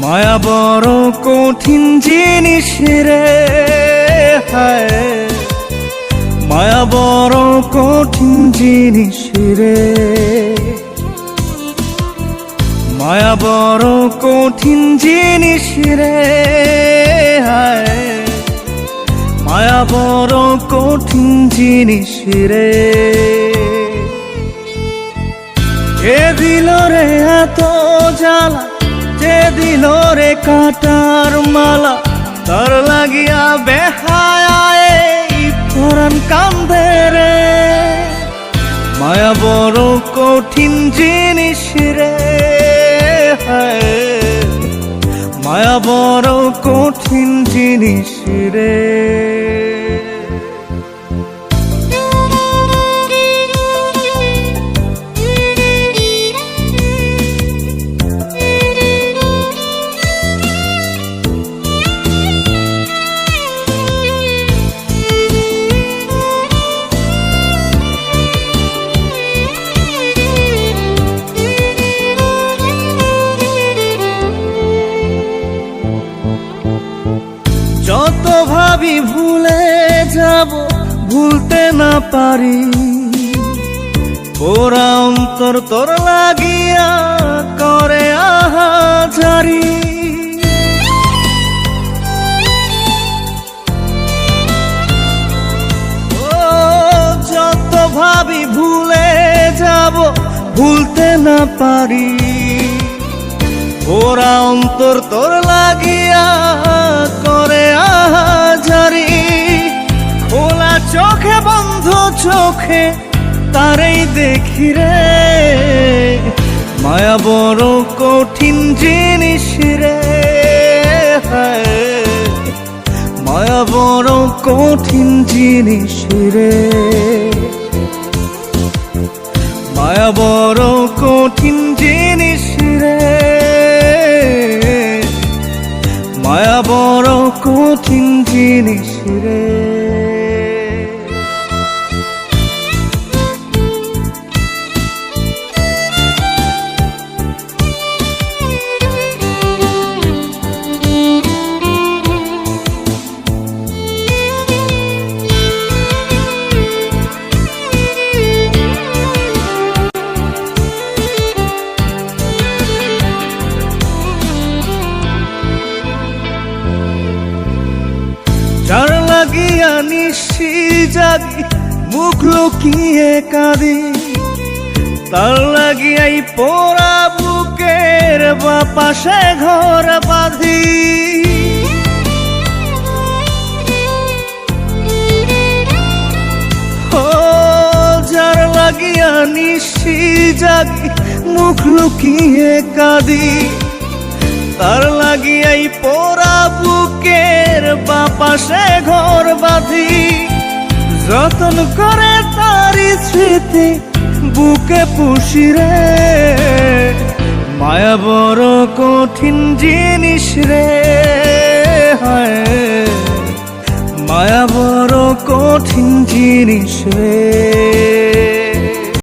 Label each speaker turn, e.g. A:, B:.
A: মায়া বড় কঠিন জিনিস রে, হায় মায়া বড় কঠিন জিনিস রে, মায়া বড় কঠিন জিনিস রে, হায় মায়া বড় কঠিন জিনিস রে। কে দিল রে এত জ্বালা, যে দিল রে কাটার মালা, তার লাগিয়া বেহায় পরাণ কান্দে রে। মায়া বড় কঠিন জিনিস রে, হায় মায়া বড় কঠিন জিনিস রে। যত ভাবি ভুলে যাব, ভুলতে না পারি, পোড়া অন্তর তোর লাগিয়া করে আহাজারি। ও যত ভাবি ভুলে যাব, ভুলতে না পারি, পোড়া অন্তর তোর লাগিয়া করে আহাজারি। খোলা চোখে বন্ধ চোখে তারেই দেখি রে, মায়া বড় কঠিন জিনিস রে, হায় মায়া বড় কঠিন জিনিস রে, মায়া বড় কঠিন জিনিস রে, মায়া বড় কঠিন জিনিস রে। যার লাগিয়া নিশি জাগি, মুখ লুকিয়ে কাঁদি, তার লাগিয়াই পোড়া বুকের বাপাশে ঘর বাঁধি। ও যার লাগিয়া নিশি জাগি, মুখ লুকিয়ে কাঁদি, তার লাগিয়াই পোড়া বুকের বাপাশে ঘর বাঁধি। যতন করে তারি স্মৃতি বুকে পুষি রে, মায়া বড় কঠিন জিনিস রে, হায় মায়া বড় কঠিন জিনিস রে।